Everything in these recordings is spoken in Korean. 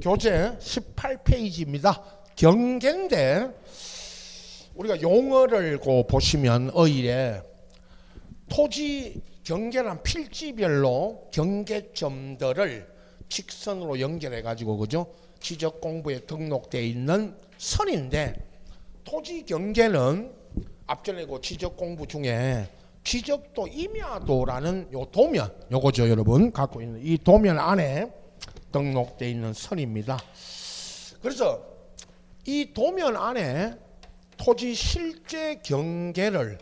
교재 18페이지입니다. 경계인데 우리가 용어를 보시면 어일에 토지 경계란 필지별로 경계점들을 직선으로 연결해 가지고 그죠? 지적 공부에 등록되어 있는 선인데 토지 경계는 앞전에 그 지적 공부 중에 지적도 임야도라는 요 도면 요거죠 여러분 갖고 있는 이 도면 안에 등록되어 있는 선입니다. 그래서 이 도면 안에 토지 실제 경계를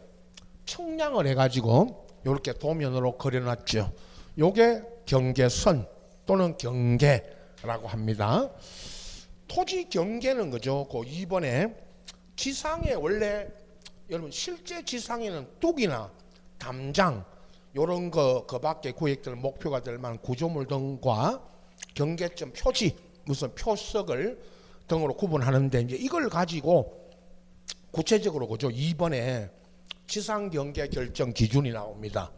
측량을 해가지고 이렇게 도면으로 그려놨죠. 요게 경계선 또는 경계라고 합니다. 토지 경계는 그죠? 그 2번에 지상에 원래 여러분 실제 지상에는 뚝이나 담장 요런 그 밖에 구획될 목표가 될 만한 구조물 등과 경계점 표지 무슨 표석을 등으로 구분하는데 이제 이걸 가지고 구체적으로 그죠? 2번에 지상 경계 결정 기준이 나옵니다.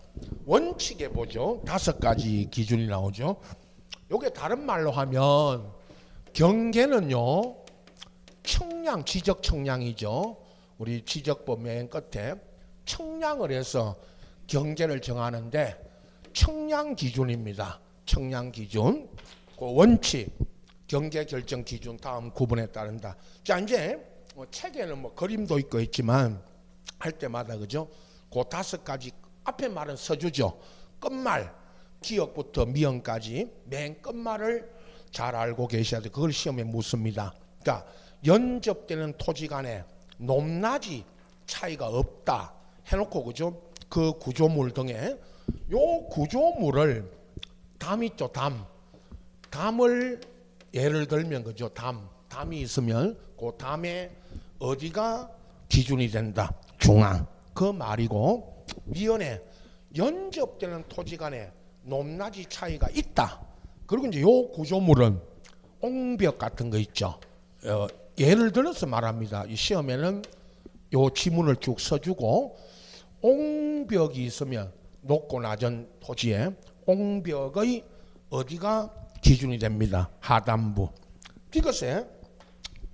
원칙에 보죠. 5가지 기준이 나오죠. 요게 다른 말로 하면 경계는요. 측량, 지적 측량이죠. 우리 지적법 맨 끝에 측량을 해서 경계를 정하는데 측량 기준입니다. 측량 기준. 그 원칙, 경계 결정 기준 다음 구분에 따른다. 자, 이제 책에는 뭐 그림도 있고 있지만 할 때마다 그죠? 그 5가지 앞에 말은 써주죠. 끝말, 기역부터 미역까지 맨 끝말을 잘 알고 계셔야 돼. 그걸 시험에 묻습니다. 그러니까 연접되는 토지 간에 높낮이 차이가 없다 해놓고 그죠? 그 구조물 등에 요 구조물을 담 있죠. 담을 예를 들면 그죠? 담이 있으면 그 담에 어디가 기준이 된다. 중앙 그 말이고 미연에 연접되는 토지 간에 높낮이 차이가 있다. 그리고 이제 요 구조물은 옹벽 같은 거 있죠. 예를 들어서 말합니다. 이 시험에는 요 지문을 쭉 써주고 옹벽이 있으면 높고 낮은 토지에 옹벽의 어디가 기준이 됩니다. 하단부. 이것에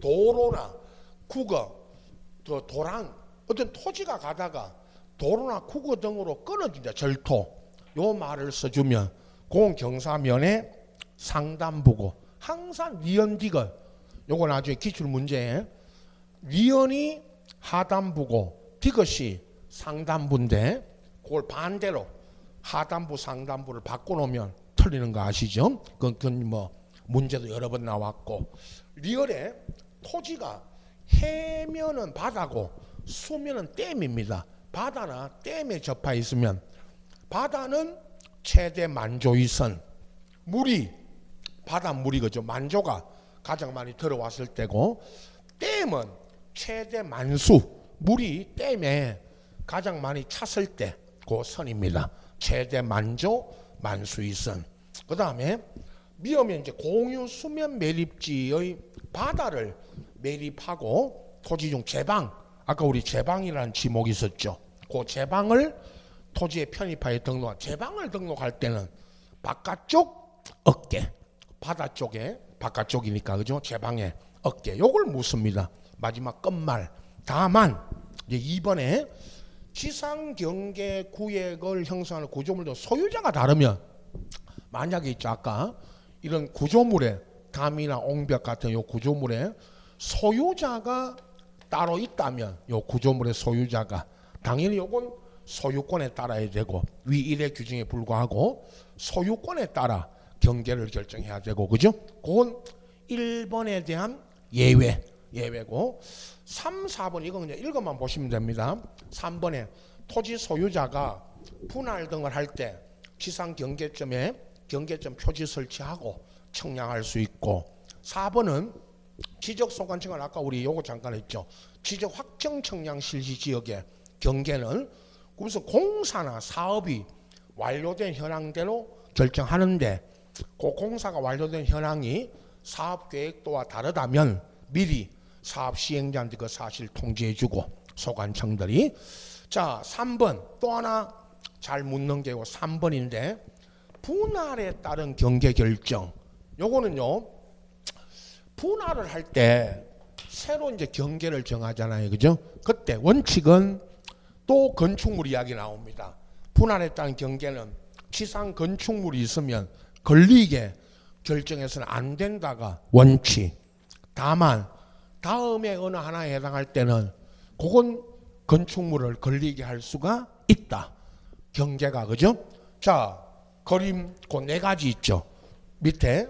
도로나 국어, 도랑 어떤 토지가 가다가 도로나 국어 등으로 끊어진다. 절토. 요 말을 써주면 그 경사면에 상단부고 항상 니은 디귿 요거 나중에 기출 문제에 니은이 하단부고 디귿이 상단부인데 그걸 반대로 하단부 상단부를 바꿔놓으면 틀리는 거 아시죠? 그건 뭐 문제도 여러 번 나왔고 리얼에 토지가 해면은 바다고 수면은 댐입니다. 바다나 댐에 접해 있으면 바다는 최대 만조이선 물이 바닷물이 그죠? 만조가 가장 많이 들어왔을 때고 댐은 최대 만수 물이 댐에 가장 많이 찼을 때 그 선입니다. 최대 만조 만수이선. 그 다음에 미하면 이제 공유 수면 매립지의 바다를 매립하고 토지 중 제방 아까 우리 제방이라는 지목이 있었죠. 그 제방을 토지에 편입하여 등록한 제방을 등록할 때는 바깥쪽 어깨 바다 쪽에 바깥쪽이니까 그죠? 제방에 어깨 요걸 묻습니다. 마지막 끝말. 다만 이제 2번에 지상경계 구역을 형성하는 구조물도 소유자가 다르면 만약에 있죠 아까 이런 구조물에 담이나 옹벽 같은 요 구조물에 소유자가 따로 있다면 요 구조물의 소유자가 당연히 요건 소유권에 따라야 되고 위 일의 규정에 불과하고 소유권에 따라 경계를 결정해야 되고 그죠? 그건 1번에 대한 예외고 3, 4번 이거 그냥 읽어만 보시면 됩니다. 3번에 토지 소유자가 분할 등을 할 때 지상 경계점에 경계점 표지 설치하고 측량할 수 있고 4번은 지적 소관청은 아까 우리 요거 잠깐 했죠. 지적 확정 측량 실시 지역의 경계는 그래서 공사나 사업이 완료된 현황대로 결정하는데 그 공사가 완료된 현황이 사업 계획도와 다르다면 미리 사업 시행자한테 그 사실 통지해주고 소관청들이. 자 3번 또 하나 잘 묻는 게고 3번인데 분할에 따른 경계 결정 요거는요 분할을 할 때 새로 이제 경계를 정하잖아요. 그죠? 그때 원칙은 또 건축물 이야기 나옵니다. 분할했다는 경계는 지상 건축물이 있으면 걸리게 결정해서는 안 된다가 원칙. 다만 다음에 어느 하나에 해당할 때는 그건 건축물을 걸리게 할 수가 있다. 경계가. 그죠? 자, 그림 그 네 가지 있죠. 밑에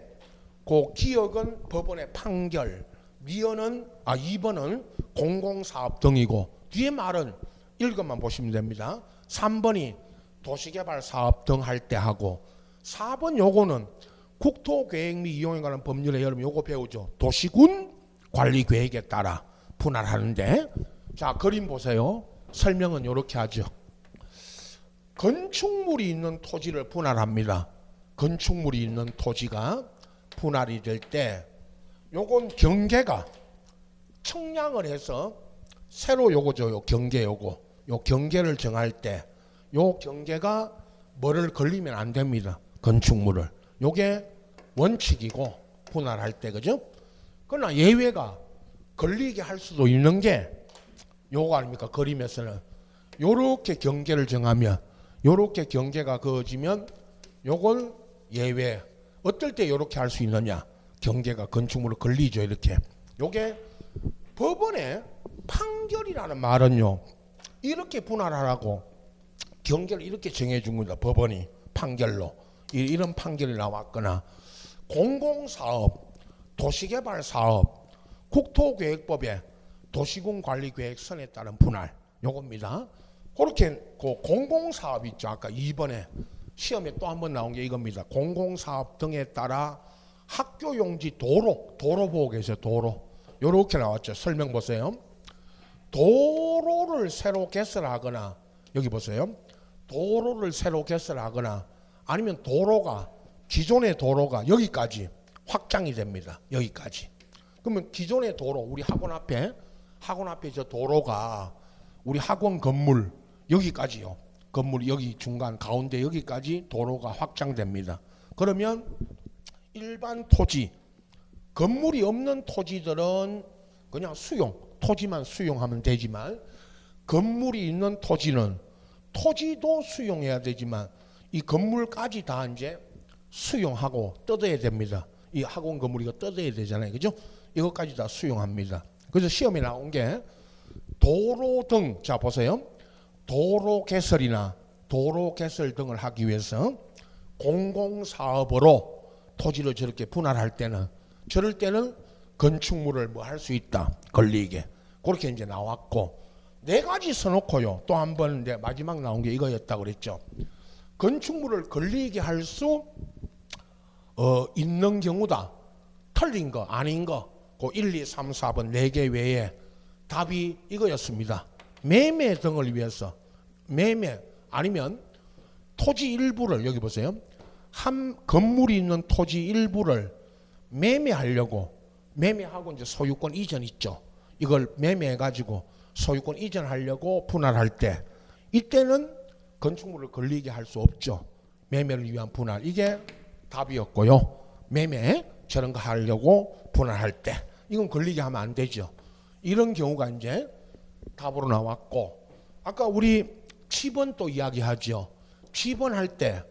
그 기억은 법원의 판결, 위헌은 2번은 공공사업 등이고 뒤에 말은 읽어만 보시면 됩니다. 3번이 도시개발사업 등 할 때 하고 4번 요거는 국토계획 및 이용에 관한 법률에 여러분 요거 배우죠. 도시군 관리계획에 따라 분할하는데 자 그림 보세요. 설명은 이렇게 하죠. 건축물이 있는 토지를 분할합니다. 건축물이 있는 토지가 분할이 될 때 요건 경계가 청량을 해서 새로 요거죠. 요 경계 요거. 요 경계를 정할 때 요 경계가 뭐를 걸리면 안 됩니다. 건축물을. 요게 원칙이고 분할할 때 그죠? 그러나 예외가 걸리게 할 수도 있는 게 요거 아닙니까? 그림에서는 요렇게 경계를 정하면 요렇게 경계가 그어지면 요건 예외. 어떨 때 요렇게 할 수 있느냐? 경계가 건축물을 걸리죠. 이렇게. 요게 법원의 판결이라는 말은요. 이렇게 분할하라고 경계를 이렇게 정해준 겁니다. 법원이 판결로. 이런 판결이 나왔거나 공공사업, 도시개발사업, 국토계획법의 도시군관리계획선에 따른 분할 요겁니다. 그렇게 그 공공사업 있죠. 아까 2번에 시험에 또 한 번 나온 게 이겁니다. 공공사업 등에 따라 학교용지 도로 보고 계세요. 도로 요렇게 나왔죠. 설명 보세요. 도로를 새로 개설하거나 여기 보세요. 도로를 새로 개설하거나 아니면 도로가 기존의 도로가 여기까지 확장이 됩니다. 여기까지. 그러면 기존의 도로 우리 학원 앞에 저 도로가 우리 학원 건물 여기까지요. 건물이 여기 중간 가운데 여기까지 도로가 확장됩니다. 그러면 일반 토지 건물이 없는 토지들은 그냥 토지만 수용하면 되지만 건물이 있는 토지는 토지도 수용해야 되지만 이 건물까지 다 이제 수용하고 뜯어야 됩니다. 이 학원 건물 이거 뜯어야 되잖아요. 그죠? 이것까지 다 수용합니다. 그래서 시험에 나온 게 도로 등, 자 보세요. 도로 개설이나 도로 개설 등을 하기 위해서 공공사업으로 토지를 저렇게 분할할 때는 저럴 때는 건축물을 뭐 할 수 있다. 걸리게. 그렇게 이제 나왔고 네 가지 써놓고요. 또 한 번 이제 마지막 나온 게 이거였다고 그랬죠. 건축물을 걸리게 할 수 있는 경우다. 틀린 거 아닌 거. 그 1, 2, 3, 4번 4개 외에 답이 이거였습니다. 매매 등을 위해서 매매 아니면 토지 일부를 여기 보세요. 한 건물이 있는 토지 일부를 매매하려고 매매하고 이제 소유권 이전 있죠. 이걸 매매해 가지고 소유권 이전하려고 분할할 때 이때는 건축물을 걸리게 할 수 없죠. 매매를 위한 분할 이게 답이었고요. 매매 저런 거 하려고 분할할 때 이건 걸리게 하면 안 되죠. 이런 경우가 이제 답으로 나왔고 아까 우리 취분 또 이야기하죠. 취분할 때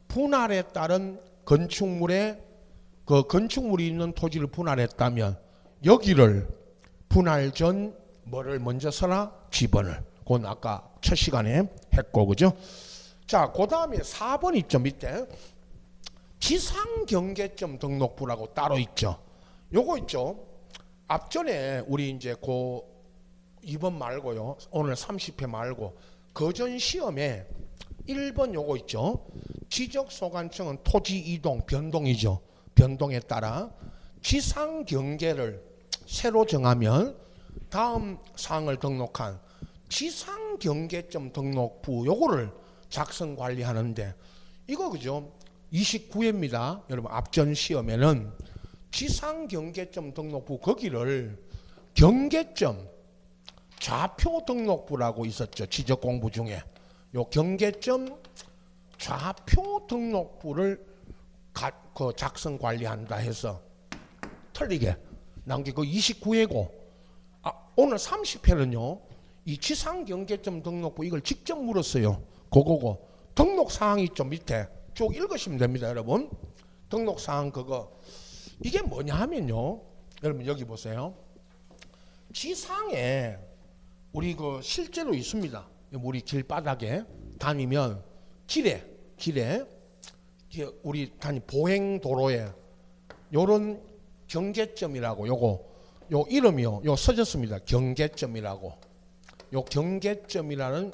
분할에 따른 건축물의 그 건축물이 있는 토지를 분할했다면 여기를 분할 전 뭐를 먼저 써라? 취분을. 그건 아까 첫 시간에 했고 그죠? 자, 그 다음에 4번 있죠. 밑에 지상경계점 등록부라고 따로 있죠. 요거 있죠. 앞전에 우리 이제 그 2번 말고요. 오늘 30회 말고 거전 시험에 1번 요거 있죠. 지적소관청은 토지 이동, 변동이죠. 변동에 따라 지상경계를 새로 정하면 다음 사항을 등록한 지상경계점 등록부 요거를 작성 관리하는데 이거 그죠? 29회입니다. 여러분 앞전 시험에는 지상경계점 등록부 거기를 경계점 좌표 등록부라고 있었죠. 지적 공부 중에 요 경계점 좌표 등록부를 작성 관리한다 해서 틀리게 나온 게 그 29회고, 오늘 30회는요 이 지상경계점 등록부 이걸 직접 물었어요. 그거고 등록사항이 좀 밑에 쭉 읽으시면 됩니다. 여러분 등록사항 그거 이게 뭐냐 하면요, 여러분 여기 보세요. 지상에 우리 그 실제로 있습니다. 우리 길바닥에 다니면 길에 우리 다니 보행도로에 요런 경계점이라고 요 이름이요 요 써졌습니다. 경계점이라고. 요 경계점이라는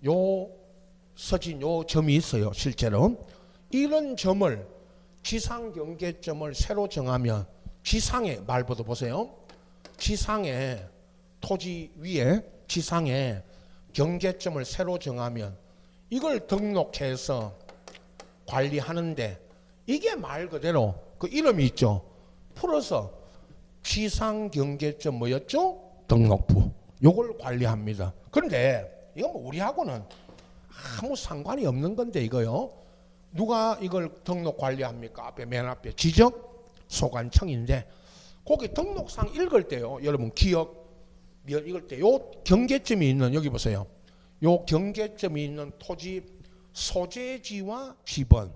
요 써진 요 점이 있어요. 실제로 이런 점을 지상 경계점을 새로 정하면 지상에 말보다 보세요. 지상에 토지 위에 지상에 경계점을 새로 정하면 이걸 등록해서 관리하는데 이게 말 그대로 그 이름이 있죠. 풀어서 지상 경계점 뭐였죠? 등록부. 요걸 관리합니다. 그런데 이건 뭐 우리하고는 아무 상관이 없는 건데 이거요. 누가 이걸 등록 관리합니까? 앞에 맨 앞에 지적소관청인데 거기 등록상 읽을 때요. 여러분 기억 읽을 때 요 경계점이 있는 여기 보세요. 요 경계점이 있는 토지 소재지와 지번.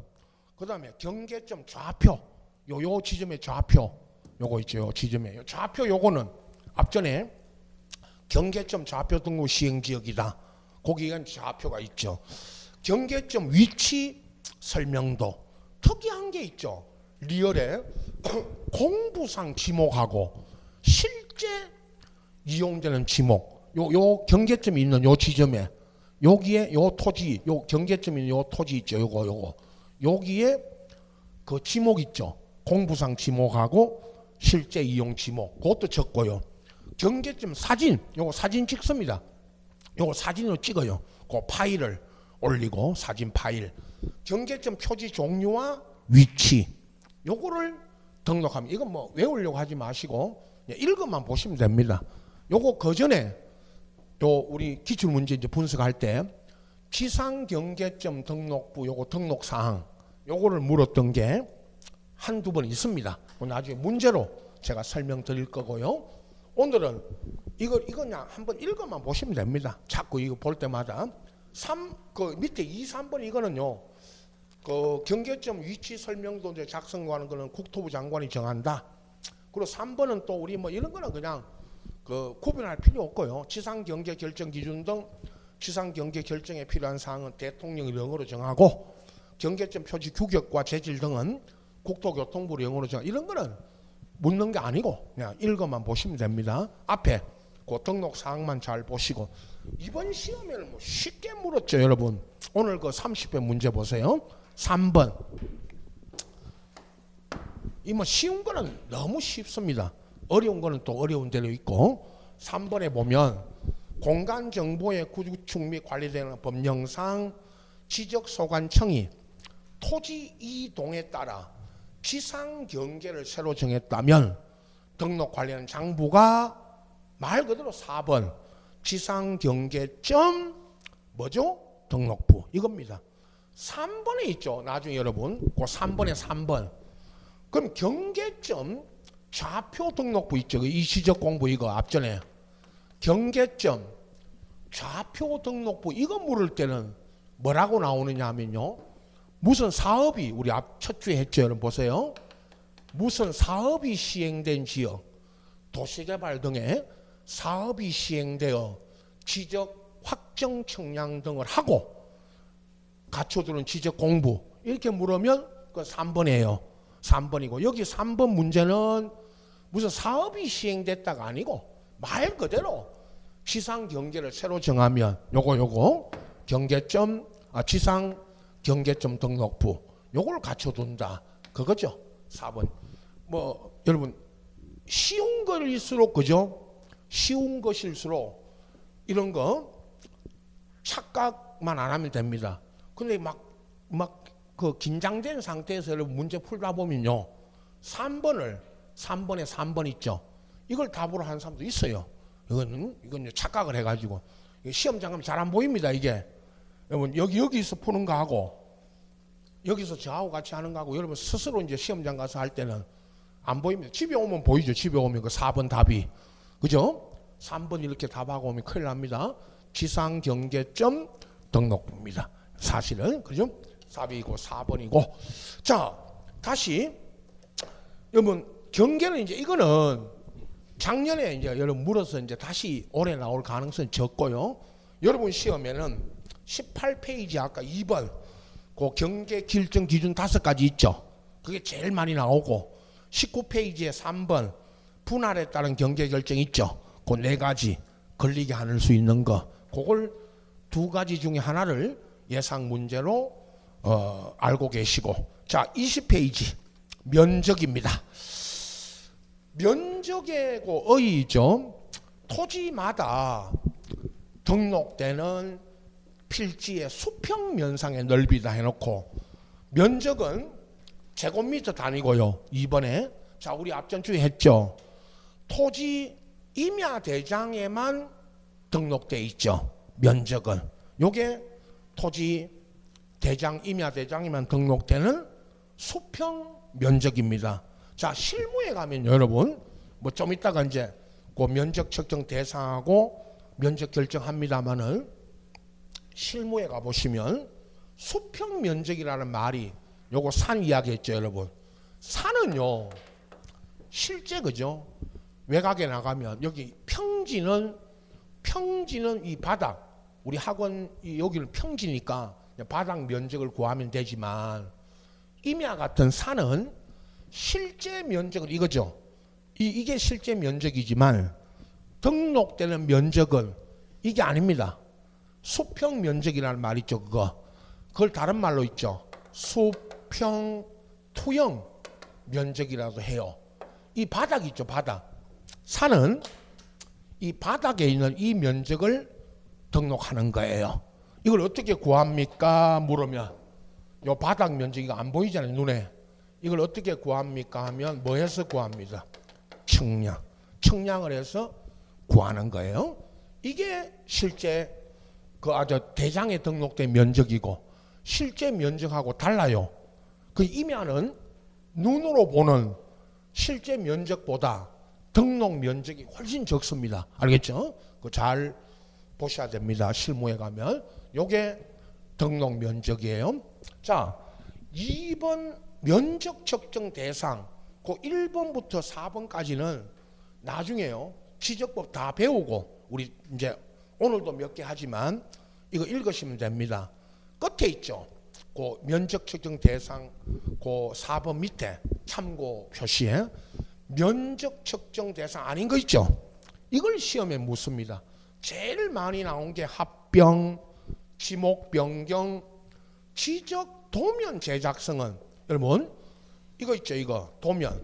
그다음에 경계점 좌표. 요 지점의 좌표. 요거 있죠. 요 지점에 요 좌표 요거는 앞전에 경계점 좌표 등록 시행지역이다. 거기가 좌표가 있죠. 경계점 위치 설명도 특이한 게 있죠. 리얼에 공부상 지목하고 실제 이용되는 지목. 요 경계점이 있는 요 지점에 여기에 요 토지 요 경계점이 있는 요 토지 있죠. 요거 여기에 그 지목 있죠. 공부상 지목하고 실제 이용 지목 그것도 적고요. 경계점 사진 요거 사진 찍습니다. 요거 사진으로 찍어요. 그 파일을 올리고 사진 파일 경계점 표지 종류와 위치 요거를 등록하면 이건 뭐 외우려고 하지 마시고 읽어만 보시면 됩니다. 요거 그 전에 요 우리 기출문제 이제 분석할 때 지상경계점 등록부 요거 등록사항 요거를 물었던 게 한두 번 있습니다. 나중에 문제로 제가 설명드릴 거고요. 오늘은 이거 그냥 한번 읽어만 보시면 됩니다. 자꾸 이거 볼 때마다 그 밑에 2, 3번 이거는요. 그 경계점 위치 설명도 이제 작성하는 거는 국토부 장관이 정한다. 그리고 3번은 또 우리 뭐 이런 거는 그냥 그 구분할 필요 없고요. 지상 경계 결정 기준 등 지상 경계 결정에 필요한 사항은 대통령이 영어로 정하고 경계점 표지 규격과 재질 등은 국토교통부로 영어로 정하. 이런 거는 묻는 게 아니고 그냥 읽어만 보시면 됩니다. 앞에 그 등록 사항만 잘 보시고 이번 시험에는 뭐 쉽게 물었죠, 여러분. 오늘 그 30회 문제 보세요. 3번. 이 뭐 쉬운 거는 너무 쉽습니다. 어려운 거는 또 어려운 대로 있고 3번에 보면 공간 정보의 구축 및 관리되는 법령상 지적소관청이 토지 이동에 따라 지상 경계를 새로 정했다면 등록 관리하는 장부가 말 그대로 4번 지상 경계점 뭐죠? 등록부 이겁니다. 3번에 있죠. 나중에 여러분 그 3번에 3번. 그럼 경계점 좌표 등록부 있죠. 이 지적 공부 이거 앞전에 경계점 좌표 등록부 이거 물을 때는 뭐라고 나오느냐 하면요. 무슨 사업이 우리 앞 첫 주에 했죠. 여러분 보세요. 무슨 사업이 시행된 지역 도시개발 등의 사업이 시행되어 지적 확정 청량 등을 하고 갖춰두는 지적 공부 이렇게 물으면 그 3번이에요. 3번이고 여기 3번 문제는 무슨 사업이 시행됐다가 아니고 말 그대로 지상 경계를 새로 정하면 요거 경계점 지상 경계점 등록부 요걸 갖춰둔다 그거죠. 4번. 뭐 여러분 쉬운 것일수록 그죠? 쉬운 것일수록 이런 거 착각만 안 하면 됩니다. 근데 막 그 긴장된 상태에서 여러분 문제 풀다 보면요. 3번에 3번 있죠. 이걸 답으로 하는 사람도 있어요. 이건 착각을 해가지고 시험장 가면 잘 안 보입니다. 이게 여러분 여기서 푸는 거하고 여기서 저하고 같이 하는 거하고 여러분 스스로 이제 시험장 가서 할 때는 안 보입니다. 집에 오면 보이죠. 집에 오면 그 4번 답이. 그죠? 3번 이렇게 답하고 오면 큰일 납니다. 지상경계점 등록부입니다. 사실은. 그죠? 4번이고 4번이고. 자, 다시. 여러분, 경계는 이제 이거는 작년에 이제 여러분 물어서 이제 다시 올해 나올 가능성이 적고요. 여러분 시험에는 18페이지 아까 2번 그 경계 길정 기준 5가지 있죠. 그게 제일 많이 나오고 19페이지에 3번 분할에 따른 경계 결정 있죠. 그 4가지 걸리게 하는 수 있는 거 그걸 2가지 중에 하나를 예상 문제로 알고 계시고 자 20페이지 면적입니다. 면적의 그 어이죠. 토지마다 등록되는 필지의 수평 면상의 넓이다 해놓고 면적은 제곱미터 단위고요. 2번에 자 우리 앞전 주에 했죠. 토지 임야 대장에만 등록돼 있죠. 면적은 요게 토지 대장 임야 대장에만 등록되는 수평 면적입니다. 자 실무에 가면 여러분 뭐 좀 이따가 이제 그 면적 측정 대상하고 면적 결정합니다만은 실무에 가 보시면 수평 면적이라는 말이 요거 산 이야기했죠 여러분. 산은요 실제 그죠 외곽에 나가면 여기 평지는 이 바닥 우리 학원 여기는 평지니까 바닥 면적을 구하면 되지만 임야 같은 산은 실제 면적은 이거죠. 이게 실제 면적이지만 등록되는 면적은 이게 아닙니다. 수평 면적이라는 말 있죠. 그걸 다른 말로 있죠. 수평 투영 면적이라도 해요. 이 바닥 있죠. 바닥. 산은 이 바닥에 있는 이 면적을 등록하는 거예요. 이걸 어떻게 구합니까? 물으면 요 바닥 면적이 안 보이잖아요. 눈에. 이걸 어떻게 구합니까? 하면 뭐 해서 구합니다. 측량. 측량을 해서 구하는 거예요. 이게 실제 그 아주 대장에 등록된 면적이고 실제 면적하고 달라요. 그 임야는 눈으로 보는 실제 면적보다 등록 면적이 훨씬 적습니다. 알겠죠? 그 잘 보셔야 됩니다. 실무에 가면 요게 등록 면적이에요. 자, 2번 면적 측정 대상 그 1번부터 4번까지는 나중에요. 지적법 다 배우고 우리 이제 오늘도 몇 개 하지만 이거 읽으시면 됩니다. 끝에 있죠. 그 면적 측정 대상 그 4번 밑에 참고 표시에 면적 측정 대상 아닌 거 있죠. 이걸 시험에 묻습니다. 제일 많이 나온 게 합병, 지목 변경, 지적 도면 제작성은 여러분 이거 있죠. 이거 도면.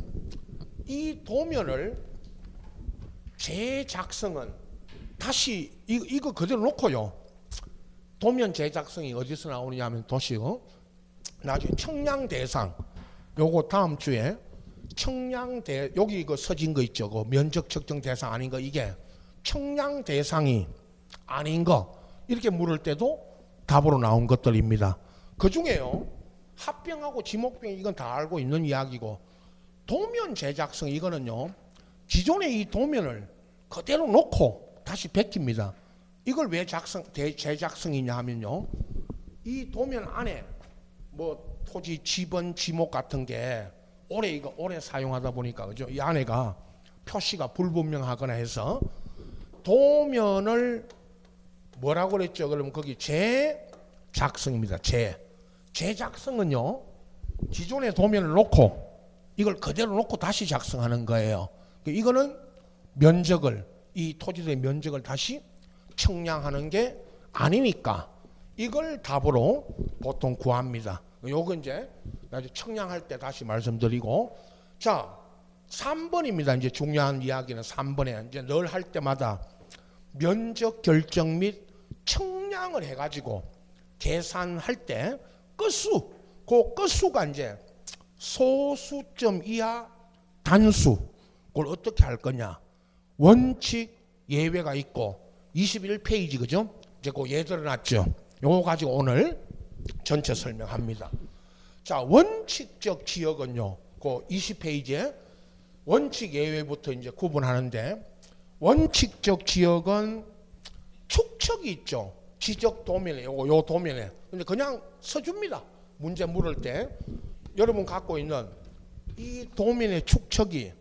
이 도면을 제작성은 다시 이거 그대로 놓고요. 도면 제작성이 어디서 나오느냐 하면 도시고 나중에 청량 대상 요거 다음 주에 청량 여기 이거 서진 거 있죠. 그 면적 측정 대상 아닌 거 이게 청량 대상이 아닌 거 이렇게 물을 때도 답으로 나온 것들입니다. 그 중에요. 합병하고 지목병 이건 다 알고 있는 이야기고 도면 제작성 이거는요. 기존의 이 도면을 그대로 놓고 다시 베낍니다. 이걸 왜 제작성이냐 하면요. 이 도면 안에 뭐 토지 지번 지목 같은 게 오래 사용하다 보니까 그죠? 이 안에가 표시가 불분명하거나 해서 도면을 뭐라고 그랬죠? 그러면 거기 제작성입니다. 제작성은요. 기존의 도면을 놓고 이걸 그대로 놓고 다시 작성하는 거예요. 이거는 면적을 이 토지의 면적을 다시 측량하는 게 아니니까 이걸 답으로 보통 구합니다. 요거 이제 나중에 측량할 때 다시 말씀드리고 자 3번입니다. 이제 중요한 이야기는 3번에 이제 늘 할 때마다 면적 결정 및 측량을 해가지고 계산할 때 끝수 그 끝수가 이제 소수점 이하 단수 그걸 어떻게 할 거냐 원칙 예외가 있고 21페이지 그죠? 이제 그 예 들어놨죠. 요거 가지고 오늘 전체 설명합니다. 자 원칙적 지역은요 그 20페이지에 원칙 예외부터 이제 구분하는데, 원칙적 지역은 축척이 있죠. 지적 도면에, 요 도면에. 근데 그냥 써줍니다. 문제 물을 때. 여러분 갖고 있는 이 도면의 축척이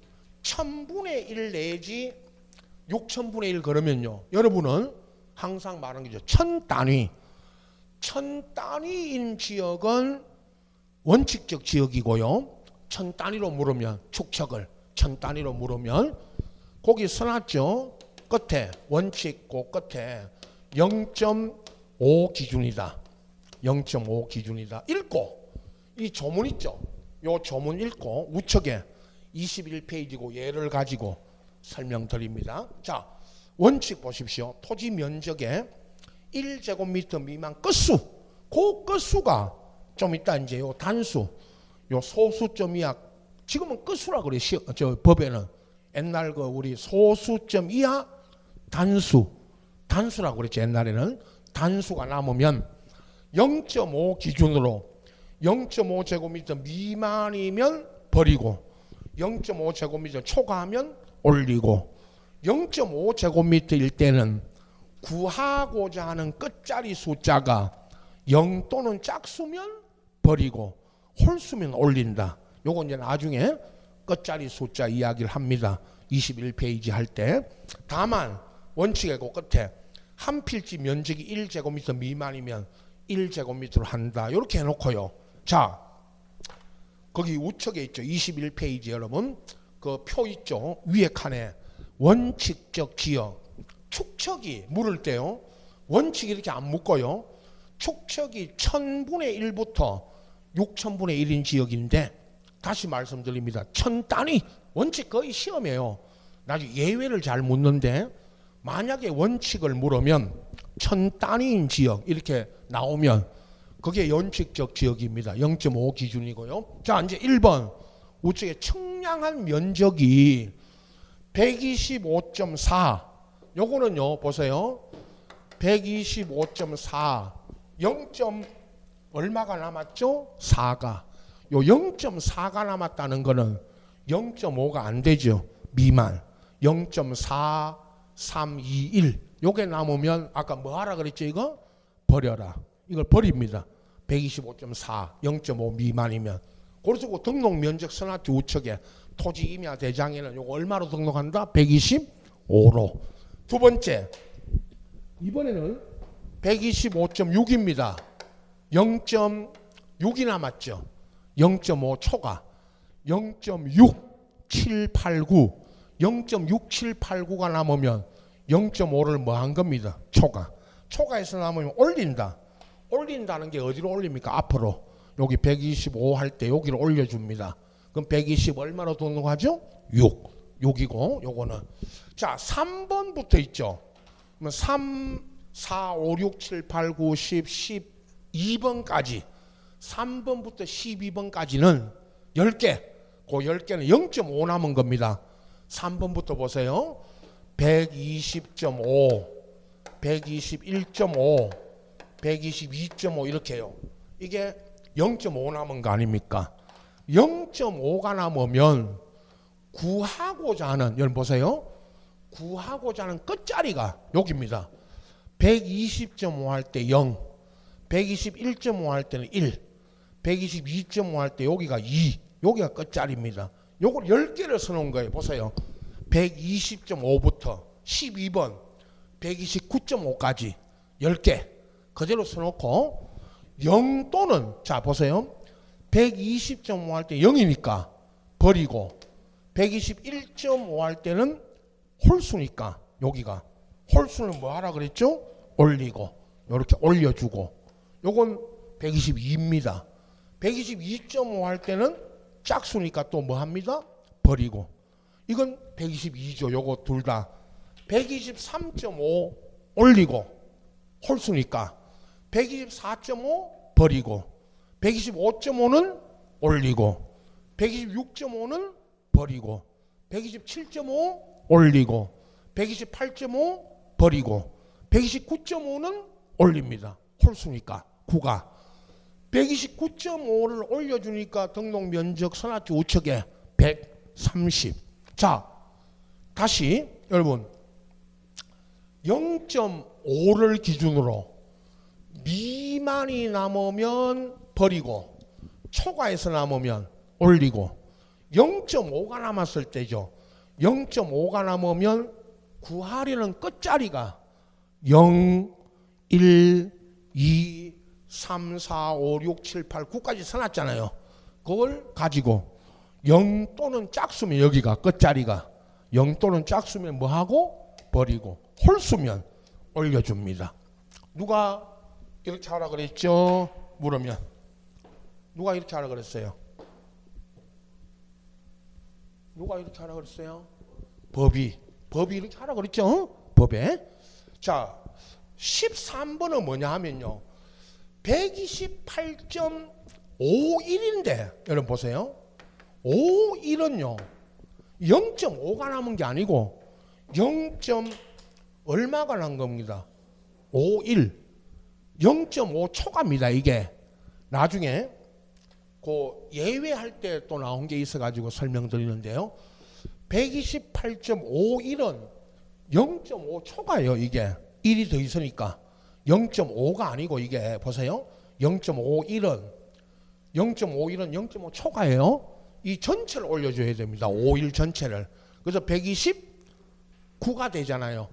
1000분의 1 내지 6000분의 1 그러면요, 여러분은 항상 말하는 거죠. 1000단위. 1000단위인 지역은 원칙적 지역이고요. 1000단위로 물으면, 축척을 1000단위로 물으면 거기 써놨죠. 끝에, 원칙 그 끝에 0.5 기준이다. 0.5 기준이다. 읽고, 이 조문 있죠. 요 조문 읽고 우측에 21페이지고 예를 가지고 설명드립니다. 자, 원칙 보십시오. 토지 면적의 1제곱미터 미만 끝수, 그 끝수가 좀 이따 이제 요 단수, 요 소수점 이하, 지금은 끝수라 그래. 저 법에는 옛날 그 우리 소수점 이하 단수라고 그랬죠. 옛날에는 단수가 남으면 0.5 기준으로 0.5제곱미터 미만이면 버리고, 0.5제곱미터 초과하면 올리고, 0.5제곱미터일 때는 구하고자 하는 끝자리 숫자가 0 또는 짝수면 버리고 홀수면 올린다. 요건 이제 나중에 끝자리 숫자 이야기를 합니다. 21페이지 할 때. 다만 원칙의 그 끝에 한 필지 면적이 1제곱미터 미만이면 1제곱미터로 한다. 이렇게 해놓고요. 자, 거기 우측에 있죠. 21페이지 여러분. 그 표 있죠. 위에 칸에 원칙적 지역. 축척이 물을 때요. 원칙이 이렇게 안 묶어요. 축척이 1000분의 1부터 6000분의 1인 지역인데, 다시 말씀드립니다. 1000단위. 원칙 거의 시험이에요. 나중에 예외를 잘 묻는데, 만약에 원칙을 물으면 1000단위인 지역 이렇게 나오면 그게 원칙적 지역입니다. 0.5 기준이고요. 자, 이제 1번 우측에 청량한 면적이 125.4. 요거는요, 보세요. 125.4. 0. 얼마가 남았죠? 4가. 요 0.4가 남았다는 거는 0.5가 안 되죠. 미만. 0.4321. 요게 남으면 아까 뭐 하라 그랬죠? 이거? 버려라. 이걸 버립니다. 125.4. 0.5 미만이면. 그래서 그 등록 면적 써놨죠. 우측에. 토지 임야 대장에는 요거 얼마로 등록한다? 125로. 두 번째. 이번에는 125.6입니다. 0.6이 남았죠. 0.5 초과. 0.6789. 0.6789가 남으면 0.5를 뭐 한 겁니다. 초과. 초과해서 남으면 올린다. 올린다는 게 어디로 올립니까? 앞으로. 여기 125 할 때 여기로 올려줍니다. 그럼 120 얼마로 등록하죠? 6. 6이고 요거는. 자, 3번부터 있죠. 3, 4, 5, 6, 7, 8, 9, 10, 12번까지 3번부터 12번까지는 10개. 그 10개는 0.5 남은 겁니다. 3번부터 보세요. 120.5, 121.5, 122.5 이렇게요. 이게 0.5 남은 거 아닙니까? 0.5가 남으면 구하고자 하는, 여러분 보세요. 구하고자 하는 끝자리가 여기입니다. 120.5 할 때 0, 121.5 할 때는 1, 122.5 할 때 여기가 2, 여기가 끝자리입니다. 요걸 10개를 써놓은 거예요. 보세요. 120.5부터 12번 129.5까지 10개 그대로 써놓고 0 또는, 자 보세요. 120.5 할 때 0이니까 버리고, 121.5 할 때는 홀수니까 여기가 홀수는 뭐 하라 그랬죠? 올리고, 이렇게 올려주고. 요건 122입니다. 122.5 할 때는 짝수니까 또 뭐 합니다? 버리고. 이건 122죠. 요거 둘 다. 123.5 올리고, 홀수니까 124.5 버리고, 125.5는 올리고, 126.5는 버리고, 127.5 올리고, 128.5 버리고, 129.5는 올립니다. 홀수니까 9가. 129.5를 올려주니까 등록 면적 선화지 우측에 130. 자, 다시 여러분 0.5를 기준으로 미만이 남으면 버리고 초과해서 남으면 올리고 0.5가 남았을 때죠. 0.5가 남으면 구하려는 끝자리가 0, 1, 2, 3, 4, 5, 6, 7, 8, 9까지 써놨잖아요. 그걸 가지고 0 또는 짝수면 여기가 끝자리가 0 또는 짝수면 뭐하고 버리고 홀수면 올려줍니다. 누가 이렇게 하라 그랬죠? 물으면 누가 이렇게 하라 그랬어요? 누가 이렇게 하라 그랬어요? 법이 이렇게 하라 그랬죠? 법에. 자, 13번은 뭐냐 하면요 128.51인데 여러분 보세요. 51은요 0.5가 남은 게 아니고 0. 얼마가 난 겁니다. 51 0.5 초과입니다. 이게 나중에 그 예외할 때 또 나온 게 있어가지고 설명드리는데요 128.51은 0.5 초과예요. 이게 1이 더 있으니까 0.5가 아니고 이게 보세요 0.51은 0.5 초과예요. 이 전체를 올려줘야 됩니다. 51 전체를. 그래서 129가 되잖아요.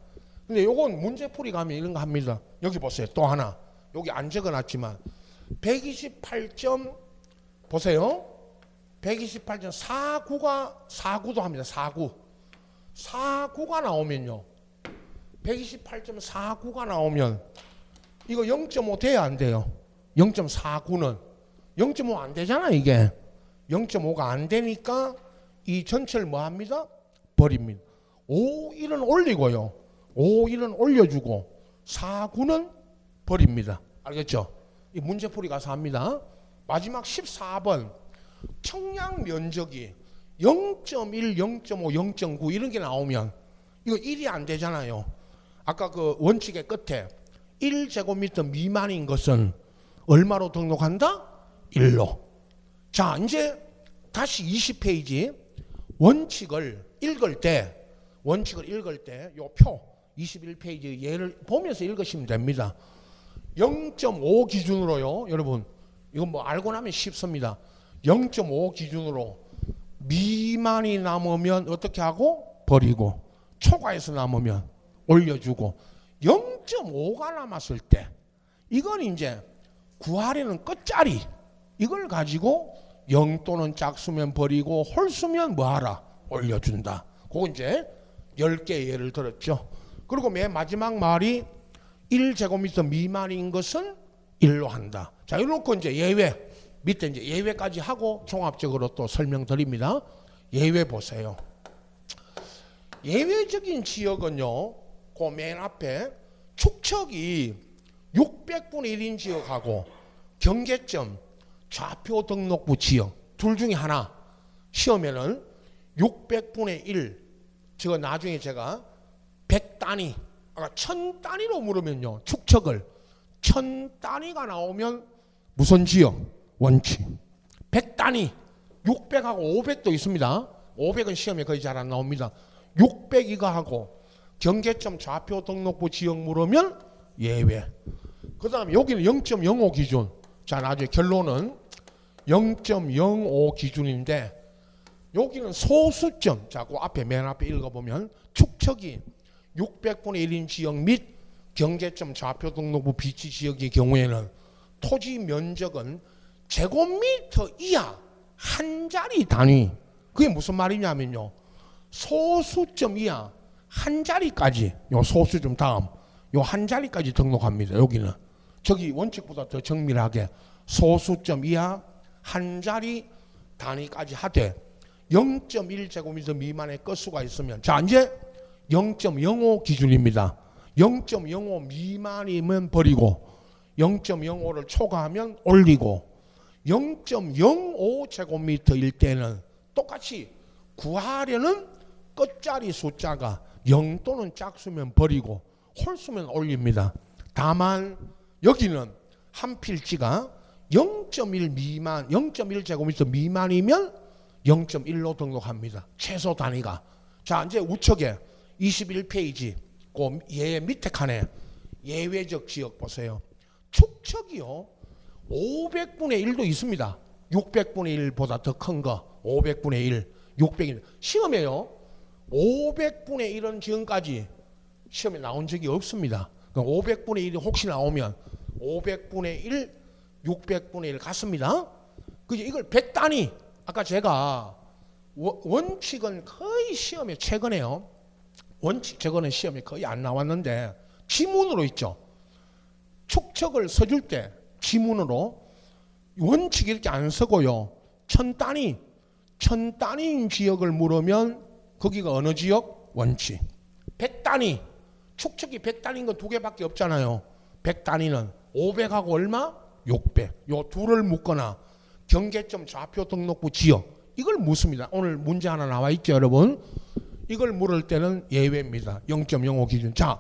근데 요건 문제풀이 가면 이런 거 합니다. 여기 보세요. 또 하나. 여기 안 적어놨지만 128. 보세요. 128.49도 합니다. 49가 나오면요. 128.49가 나오면 이거 0.5 돼야 안 돼요. 0.49는 0.5 안 되잖아 이게. 0.5가 안 되니까 이 전체를 뭐 합니다? 버립니다. 51은 올리고요. 51은 올려주고 49는 버립니다. 알겠죠? 이 문제풀이 가서 합니다. 마지막 14번 청량 면적이 0.1, 0.5, 0.9 이런 게 나오면 이거 1이 안 되잖아요. 아까 그 원칙의 끝에 1제곱미터 미만인 것은 얼마로 등록한다? 1로. 자, 이제 다시 20페이지 원칙을 읽을 때 요 표 21페이지 예를 보면서 읽으시면 됩니다. 0.5 기준으로요. 여러분 이건 뭐 알고 나면 쉽습니다. 0.5 기준으로 미만이 남으면 어떻게 하고 버리고 초과해서 남으면 올려주고 0.5가 남았을 때 이건 이제 구하려는 끝자리 이걸 가지고 0 또는 짝수면 버리고 홀수면 뭐하라? 올려준다. 그거 이제 10개의 예를 들었죠. 그리고 맨 마지막 말이 1제곱미터 미만인 것은 1로 한다. 자, 이렇게 이제 예외 밑에 이제 예외까지 하고 종합적으로 또 설명드립니다. 예외 보세요. 예외적인 지역은요, 그 맨 앞에 축척이 600분의 1인 지역하고 경계점 좌표 등록부 지역 둘 중에 하나 시험에는 600분의 1 저거 나중에 제가 100단위 아까 1000단위로 물으면요 축척을 1000단위가 나오면 무슨 지역? 원칙 100단위 600하고 500도 있습니다. 500은 시험에 거의 잘 안 나옵니다. 600 이거 하고 경계점 좌표 등록부 지역 물으면 예외. 그 다음에 여기는 0.05 기준. 자, 나중에 결론은 0.05 기준인데 여기는 소수점. 자, 그 앞에 맨 앞에 읽어보면 축척이 600분의 1인 지역 및 경계점 좌표 등록부 비치 지역의 경우에는 토지 면적은 제곱미터 이하 한 자리 단위. 그게 무슨 말이냐면요. 소수점 이하 한 자리까지 요 소수점 다음 요 한 자리까지 등록합니다. 여기는 저기 원칙보다 더 정밀하게 소수점 이하 한 자리 단위까지 하되 0.1제곱미터 미만의 건수가 있으면 자 이제 0.05 기준입니다. 0.05 미만이면 버리고 0.05를 초과하면 올리고 0.05제곱미터일 때는 똑같이 구하려는 끝자리 숫자가 0 또는 짝수면 버리고 홀수면 올립니다. 다만 여기는 한 필지가 0.1 미만, 0.1제곱미터 미만이면 0.1로 등록합니다. 최소 단위가. 자, 이제 우측에 21페이지 그 밑에 칸에 예외적 지역 보세요. 축척이요 500분의 1도 있습니다. 600분의 1보다 더 큰 거 500분의 1, 600일 시험에요 500분의 1은 지금까지 시험에 나온 적이 없습니다. 500분의 1이 혹시 나오면 500분의 1, 600분의 1 같습니다. 그죠? 이걸 100단위 아까 제가 원칙은 거의 시험에 최근에요. 원칙 저거는 시험에 거의 안 나왔는데 지문으로 있죠. 축척을 써줄 때 지문으로 원칙 이렇게 안 쓰고요. 1000단위인 지역을 물으면 거기가 어느 지역? 원칙. 100단위. 축척이 100단위인 건 두 개밖에 없잖아요. 100단위는 500하고 얼마? 600. 요 둘을 묻거나 경계점 좌표 등록부 지역 이걸 묻습니다. 오늘 문제 하나 나와 있죠, 여러분. 이걸 물을 때는 예외입니다. 0.05 기준. 자,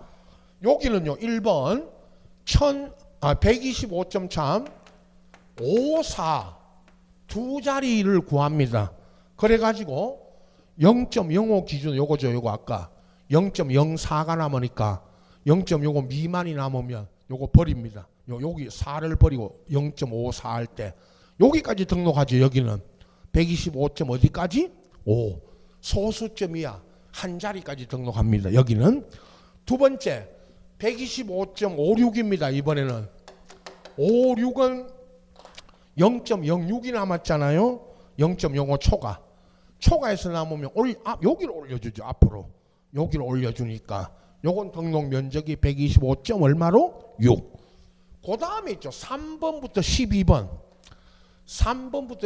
여기는요. 1번 125점 54 두 자리를 구합니다. 그래가지고 0.05 기준 요거죠. 요거 아까 0.04가 남으니까 0.05 미만이 남으면 요거 버립니다. 여기 4를 버리고 0.54 할 때 여기까지 등록하죠. 여기는 125점 어디까지? 5 소수점이야. 한 자리까지 등록합니다. 여기는 두 번째 125.56입니다. 이번에는 56은 0.06이 남았잖아요. 0.05 초과해서 남으면 여기를 올려주죠. 앞으로 여기를 올려주니까 요건 등록 면적이 125점 얼마로? 6. 그 다음에 있죠. 3번부터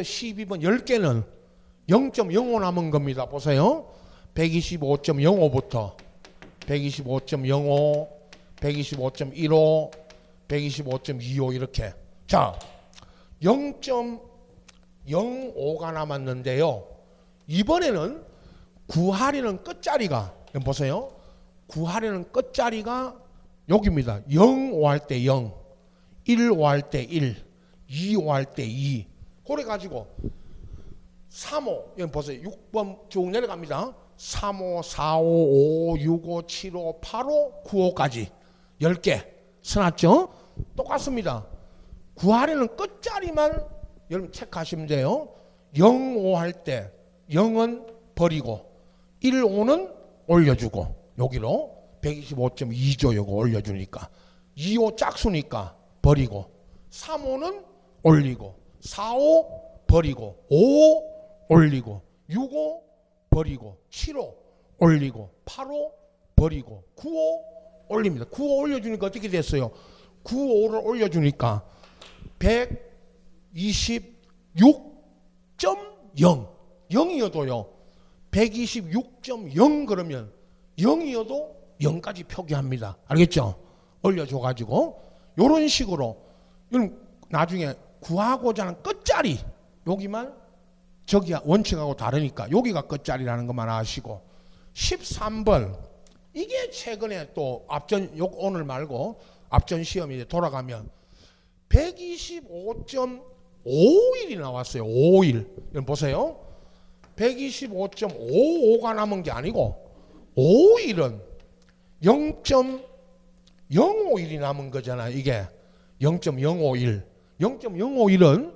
12번 10개는 0.05 남은 겁니다. 보세요. 125.05부터 125.05 125.15 125.25 이렇게. 자, 0.05가 남았는데요. 이번에는 구하려는 끝자리가 보세요. 구하려는 끝자리가 여기입니다. 0오 할 때 0, 1오 할 때 1, 2오 할 때 2. 그래 가지고 3호 여기 보세요. 6번 쭉 내려갑니다. 3호, 4호, 5호, 6호, 7호, 8호, 9호까지 10개 써놨죠? 똑같습니다. 구하려는 끝자리만 여러분 체크하시면 돼요. 0, 5 할 때 0은 버리고 1, 5는 올려주고 여기로 125.2조 요거 올려주니까 2, 5 짝수니까 버리고 3, 5는 올리고 4, 5 버리고 5 올리고 6, 5 버리고 7, 5 올리고 8, 5 버리고 9, 5 올립니다. 9, 5 올려주니까 어떻게 됐어요? 9, 5를 올려주니까 126.0 0이어도요 126.0 그러면 0이어도 0까지 표기합니다. 알겠죠? 올려줘가지고 이런 식으로 나중에 구하고자 하는 끝자리 여기만 저기 원칙하고 다르니까 여기가 끝자리라는 것만 아시고 13번 이게 최근에 또 오늘 말고 앞전 시험이 돌아가면 125.51이 나왔어요. 51 여러분 보세요. 125.55가 남은 게 아니고 51은 0.051이 남은 거잖아요. 이게 0.051 0.051은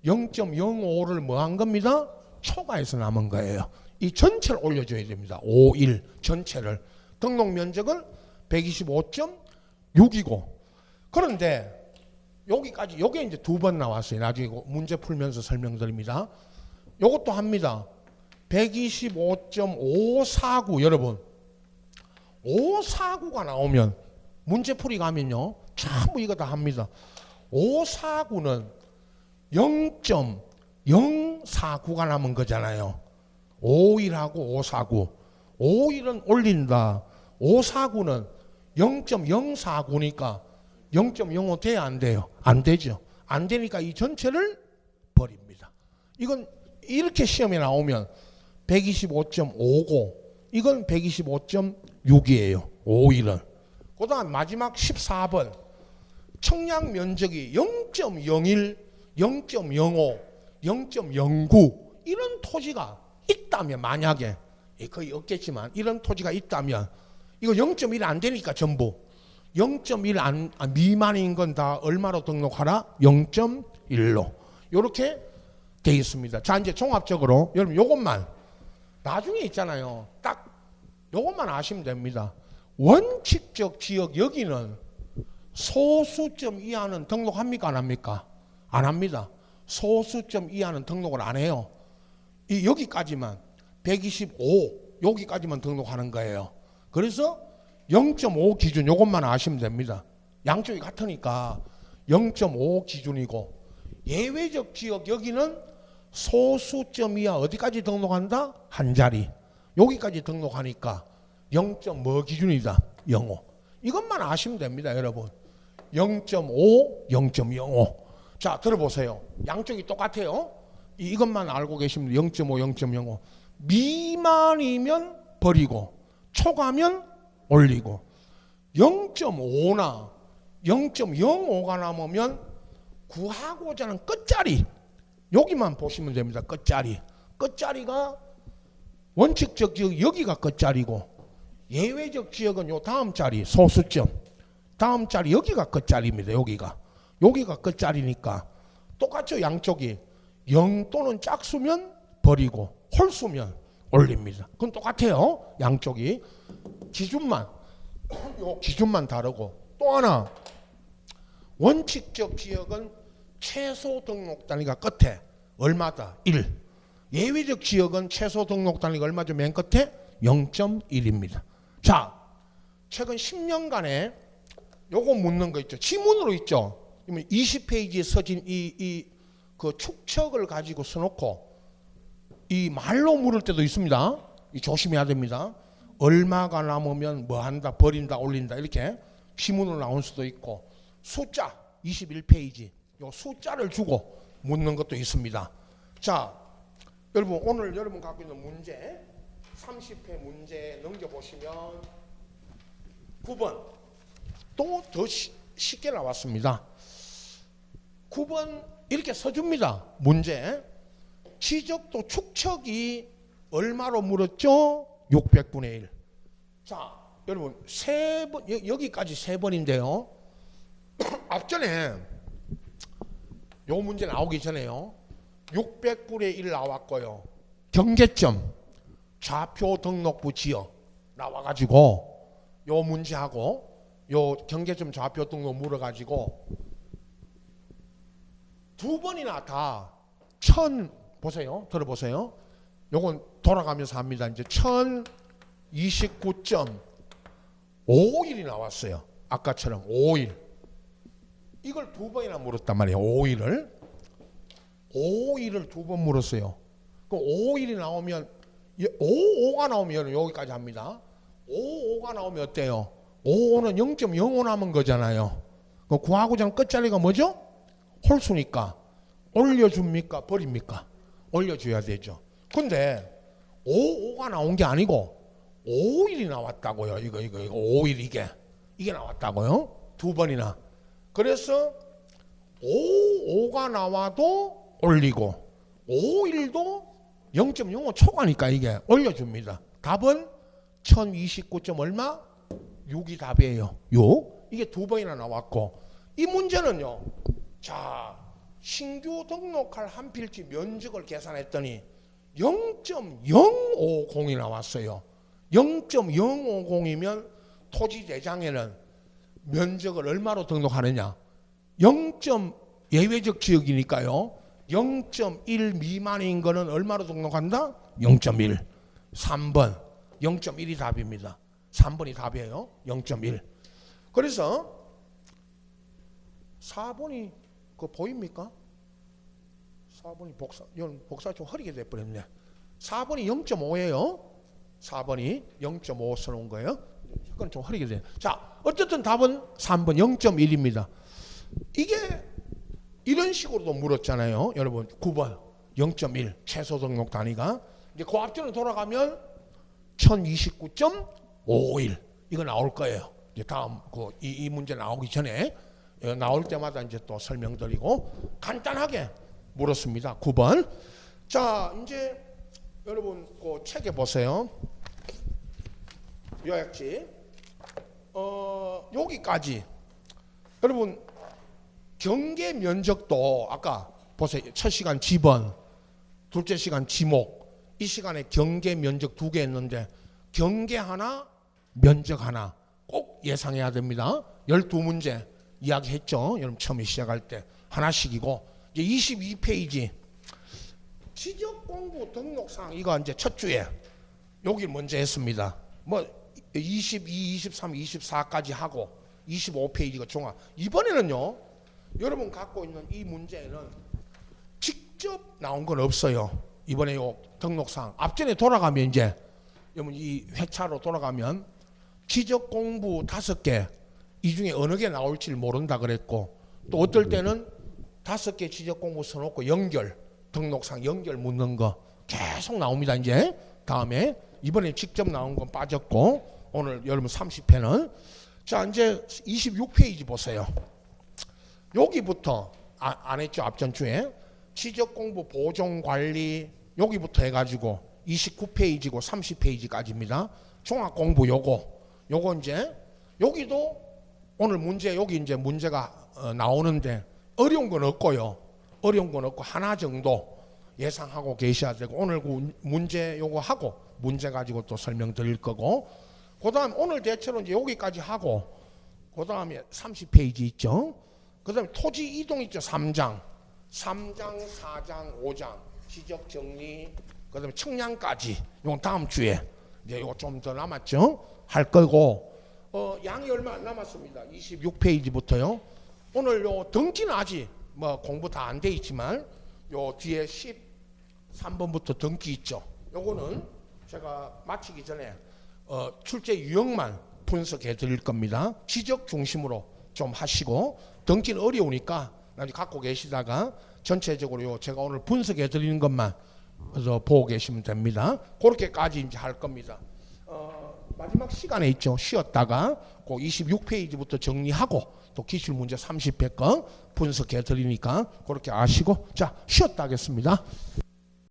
0.05를 뭐 한 겁니다? 초과해서 남은 거예요. 이 전체를 올려줘야 됩니다. 51 전체를. 등록 면적은 125.6이고 그런데 여기까지 요게 이제 두 번 나왔어요. 나중에 문제 풀면서 설명드립니다. 요것도 합니다. 125.549 여러분 549가 나오면 문제풀이 가면요 전부 이거 다 합니다. 549는 0.049가 남은 거잖아요. 51하고 549 51은 올린다. 549는 0.049니까 0.05 돼야 안 돼요? 안 되죠. 안 되니까 이 전체를 버립니다. 이건 이렇게 시험에 나오면 125.5고 이건 125.6이에요. 51은. 그 다음 마지막 14번 청약 면적이 0.01, 0.05, 0.09 이런 토지가 있다면 만약에 거의 없겠지만 이런 토지가 있다면 이거 0.1 안 되니까 전부 0.1 미만인 건 다 얼마로 등록하라? 0.1로 이렇게 돼 있습니다. 자, 이제 종합적으로 여러분 요것만 나중에 있잖아요. 딱 요것만 아시면 됩니다. 원칙적 지역 여기는 소수점 이하는 등록합니까? 안 합니까? 안 합니다. 소수점 이하는 등록을 안 해요. 이 여기까지만 125 여기까지만 등록하는 거예요. 그래서 0.5 기준 요것만 아시면 됩니다. 양쪽이 같으니까 0.5 기준이고 예외적 지역 여기는 소수점 이하 어디까지 등록한다? 한 자리. 여기까지 등록하니까 0.뭐 기준이다? 0.5. 이것만 아시면 됩니다, 여러분. 0.5, 0.05. 자, 들어보세요. 양쪽이 똑같아요. 이것만 알고 계시면 0.5, 0.05. 미만이면 버리고 초과면 올리고 0.5나 0.05가 남으면 구하고자 하는 끝자리 여기만 보시면 됩니다. 끝자리. 끝자리가 원칙적 지역 여기가 끝자리고 예외적 지역은 요 다음 자리 소수점 다음 자리 여기가 끝자리입니다. 여기가 끝자리니까 똑같죠. 양쪽이 0 또는 짝수면 버리고 홀수면 올립니다. 그건 똑같아요. 양쪽이 기준만 요 기준만 다르고 또 하나 원칙적 지역은 최소 등록 단위가 끝에 얼마다? 1. 예외적 지역은 최소 등록 단위가 얼마죠? 맨 끝에 0.1입니다. 자, 최근 10년간에 요거 묻는 거 있죠. 지문으로 있죠. 20페이지에 써진 그 축척을 가지고 써놓고 이 말로 물을 때도 있습니다. 조심해야 됩니다. 얼마가 남으면 뭐 한다, 버린다, 올린다 이렇게 지문으로 나올 수도 있고 숫자 21페이지 요 숫자를 주고 묻는 것도 있습니다. 자, 여러분 오늘 여러분 갖고 있는 문제 30회 문제 넘겨보시면 9번 또 더 쉽게 나왔습니다. 9번 이렇게 써줍니다. 문제 지적도 축척이 얼마로 물었죠? 600분의 1. 자, 여러분 세 번 여기까지 세 번인데요. 앞전에 요 문제 나오기 전에요. 600분의 1 나왔고요. 경계점 좌표 등록부 지역 나와가지고 요 문제하고 요 경계점 좌표 등록 물어가지고 두 번이나 다 보세요. 들어보세요. 요건 돌아가면서 합니다. 이제 1029.51이 나왔어요. 아까처럼 51. 이걸 두 번이나 물었단 말이에요. 51을 두 번 물었어요. 그럼 51이 나오면 55가 나오면 여기까지 합니다. 55가 나오면 어때요? 55는 0.05 남은 거잖아요. 그 구하고자 하는 끝자리가 뭐죠? 홀수니까 올려줍니까? 버립니까? 올려줘야 되죠. 근데 55가 나온 게 아니고 51이 나왔다고요. 이거 51 이게 나왔다고요. 두 번이나. 그래서 55가 나와도 올리고 51도 0.05 초과니까 이게 올려줍니다. 답은 1029. 얼마? 6이 답이에요. 6. 이게 두 번이나 나왔고 이 문제는요. 자, 신규 등록할 한 필지 면적을 계산했더니 0.050이 나왔어요. 0.050이면 토지 대장에는 면적을 얼마로 등록하느냐? 0. 예외적 지역이니까요. 0.1 미만인 거는 얼마로 등록한다? 0.1. 3번 0.1이 답입니다. 3번이 답이에요. 0.1. 그래서 4번이 그거 보입니까? 4번이 복사 좀 흐리게 돼버렸네. 4번이 0.5예요. 4번이 0.5 써놓은 거예요. 그건 좀 흐리게 돼요. 자, 어쨌든 답은 3번 0.1입니다. 이게 이런 식으로도 물었잖아요. 여러분 9번 0.1 최소 등록 단위가 이제 그 앞전으로 돌아가면 1029.51 이거 나올 거예요. 이제 다음 이 문제 나오기 전에 나올 때마다 이제 또 설명드리고 간단하게 물었습니다. 9번. 자, 이제 여러분 그 책에 보세요. 요약지. 여기까지. 여러분 경계 면적도 아까 보세요. 첫 시간 지번, 둘째 시간 지목. 이 시간에 경계 면적 2개 했는데 경계 하나, 면적 하나 꼭 예상해야 됩니다. 12문제 이야기했죠. 여러분 처음에 시작할 때 하나씩이고 이제 22페이지 지적공부 등록사항 이거 이제 첫 주에 여기 먼저 했습니다. 뭐 22, 23, 24까지 하고 25페이지가 종합. 이번에는요. 여러분 갖고 있는 이 문제는 직접 나온 건 없어요. 이번에 요 등록사항 앞전에 돌아가면 이제 여러분 이 회차로 돌아가면 지적공부 5개 이 중에 어느 게 나올지 모른다 그랬고 또 어떨 때는 5개 지적공부 써놓고 연결 등록상 연결 묻는 거 계속 나옵니다. 이제 다음에 이번에 직접 나온 건 빠졌고 오늘 여러분 30회는 자 이제 26페이지 보세요. 여기부터 안 했죠. 앞전 주에 지적공부 보존관리 여기부터 해가지고 29페이지고 30페이지까지입니다. 종합공부 요거 이제 여기도 오늘 문제 여기 이제 문제가 나오는데 어려운 건 없고요. 어려운 건 없고 하나 정도 예상하고 계셔야 되고 오늘 그 문제 요거 하고 문제 가지고 또 설명드릴 거고 그다음 오늘 대체로 이제 여기까지 하고 그다음에 30페이지 있죠. 그다음에 토지 이동 있죠. 3장, 4장, 5장 지적 정리 그다음에 측량까지 요 다음 주에 이제 요거 좀 더 남았죠. 할 거고 양이 얼마 안 남았습니다. 26페이지부터요. 오늘 요 등기는 아직 뭐 공부 다 안 돼 있지만 요 뒤에 13번부터 등기 있죠. 요거는 제가 마치기 전에 출제 유형만 분석해 드릴 겁니다. 지적 중심으로 좀 하시고 등기는 어려우니까 나중에 갖고 계시다가 전체적으로 요 제가 오늘 분석해 드리는 것만 그래서 보고 계시면 됩니다. 그렇게까지 이제 할 겁니다. 마지막 시간에 있죠. 쉬었다가 그 26페이지부터 정리하고 또 기출 문제 30회 건 분석해 드리니까 그렇게 아시고 자 쉬었다 하겠습니다.